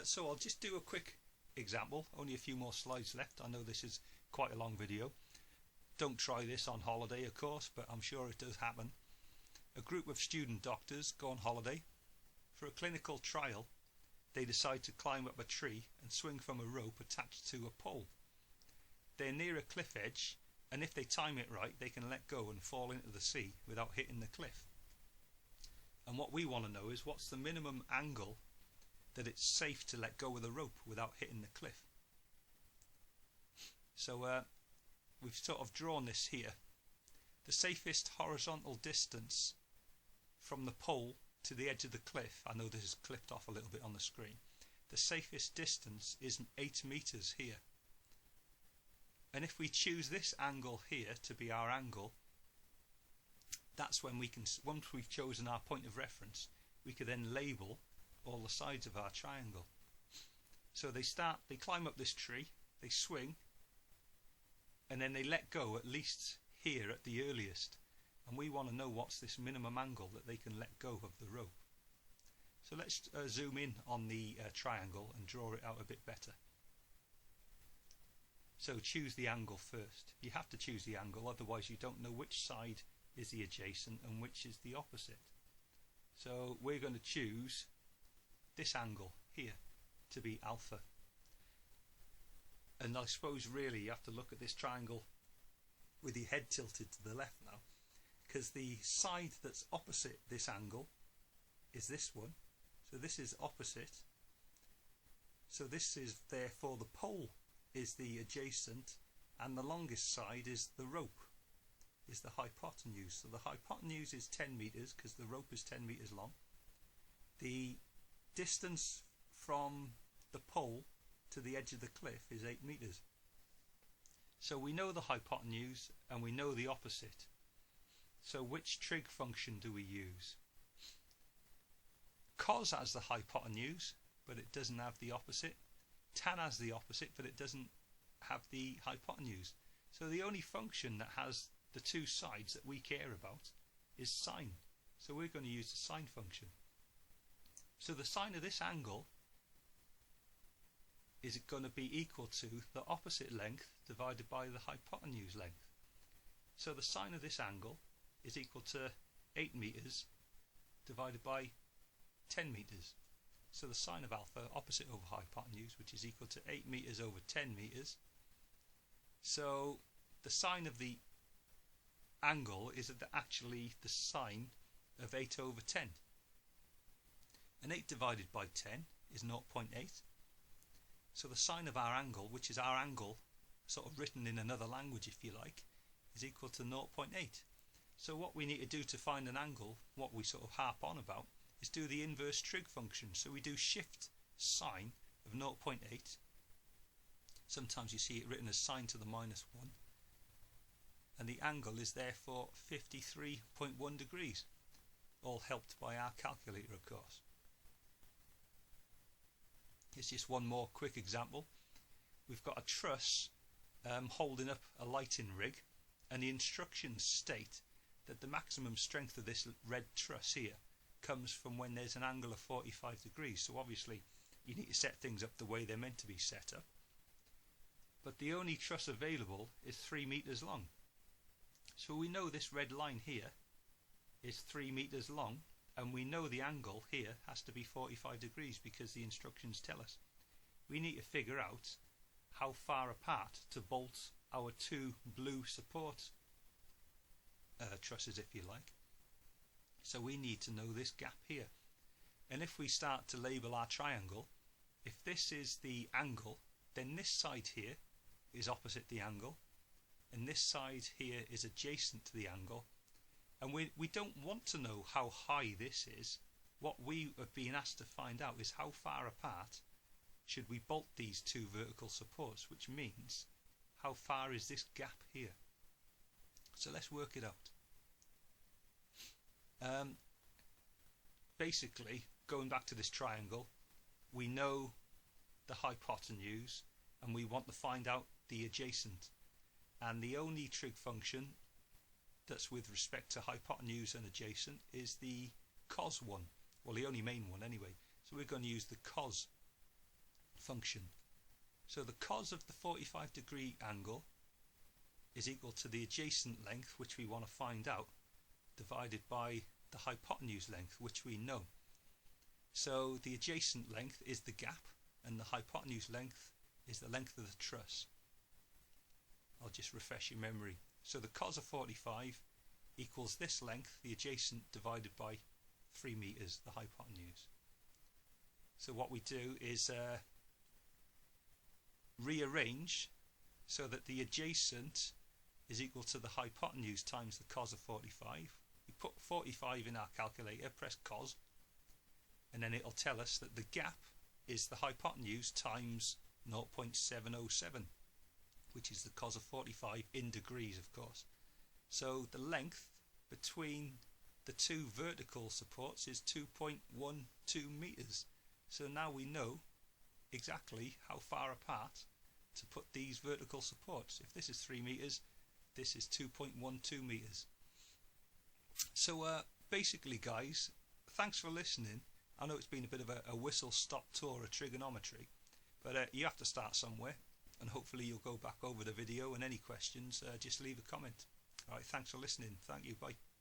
So I'll just do a quick example, only a few more slides left. I know this is quite a long video. Don't try this on holiday, of course, but I'm sure it does happen. A group of student doctors go on holiday. For a clinical trial, they decide to climb up a tree and swing from a rope attached to a pole. They're near a cliff edge, and if they time it right, they can let go and fall into the sea without hitting the cliff. And what we want to know is what's the minimum angle that it's safe to let go of the rope without hitting the cliff. So we've sort of drawn this here. The safest horizontal distance from the pole to the edge of the cliff, I know this is clipped off a little bit on the screen, the safest distance is 8 meters here. And if we choose this angle here to be our angle, that's when we can, once we've chosen our point of reference, we can then label all the sides of our triangle. So they climb up this tree, they swing, and then they let go at least here at the earliest. And we want to know what's this minimum angle that they can let go of the rope. So let's zoom in on the triangle and draw it out a bit better. So choose the angle first. You have to choose the angle, otherwise you don't know which side is the adjacent and which is the opposite. So we're going to choose this angle here to be alpha. And I suppose really you have to look at this triangle with your head tilted to the left now, because the side that's opposite this angle is this one. So this is opposite. So this is therefore the pole is the adjacent, and the longest side is the rope, is the hypotenuse. So the hypotenuse is 10 meters because the rope is 10 meters long. The distance from the pole to the edge of the cliff is 8 meters. So we know the hypotenuse and we know the opposite. So which trig function do we use? Cos has the hypotenuse, but it doesn't have the opposite. Tan has the opposite, but it doesn't have the hypotenuse. So the only function that has the two sides that we care about is sine. So we're going to use the sine function. So the sine of this angle is going to be equal to the opposite length divided by the hypotenuse length. So the sine of this angle is equal to 8 meters divided by 10 meters. So the sine of alpha, opposite over hypotenuse, which is equal to 8 meters over 10 meters. So the sine of the angle is actually the sine of 8 over 10. And 8 divided by 10 is 0.8. So the sine of our angle, which is our angle sort of written in another language if you like, is equal to 0.8. So what we need to do to find an angle, what we sort of harp on about, is do the inverse trig function. So we do shift sine of 0.8. Sometimes you see it written as sine to the minus 1. And the angle is therefore 53.1 degrees. All helped by our calculator, of course. Here's just one more quick example. We've got a truss holding up a lighting rig, and the instructions state that the maximum strength of this red truss here comes from when there's an angle of 45 degrees. So obviously you need to set things up the way they're meant to be set up. But the only truss available is 3 meters long. So we know this red line here is 3 meters long, and we know the angle here has to be 45 degrees because the instructions tell us. We need to figure out how far apart to bolt our two blue support trusses, if you like. So we need to know this gap here. And if we start to label our triangle, if this is the angle, then this side here is opposite the angle, and this side here is adjacent to the angle. And we don't want to know how high this is. What we are being asked to find out is how far apart should we bolt these two vertical supports, which means how far is this gap here. So let's work it out. Basically, going back to this triangle, we know the hypotenuse and we want to find out the adjacent. And the only trig function that's with respect to hypotenuse and adjacent is the cos one. Well, the only main one anyway. So we're going to use the cos function. So the cos of the 45-degree angle is equal to the adjacent length, which we want to find out, divided by the hypotenuse length, which we know. So the adjacent length is the gap, and the hypotenuse length is the length of the truss. I'll just refresh your memory. So the cos of 45 equals this length, the adjacent, divided by 3 meters, the hypotenuse. So what we do is rearrange so that the adjacent is equal to the hypotenuse times the cos of 45. We put 45 in our calculator, press cos, and then it'll tell us that the gap is the hypotenuse times 0.707, which is the cos of 45 in degrees, of course. So the length between the two vertical supports is 2.12 meters. So now we know exactly how far apart to put these vertical supports. If this is 3 meters, this is 2.12 meters. So basically, guys, thanks for listening. I know it's been a bit of a whistle-stop tour of trigonometry, but you have to start somewhere, and hopefully you'll go back over the video, and any questions, just leave a comment. Alright, thanks for listening. Thank you, bye.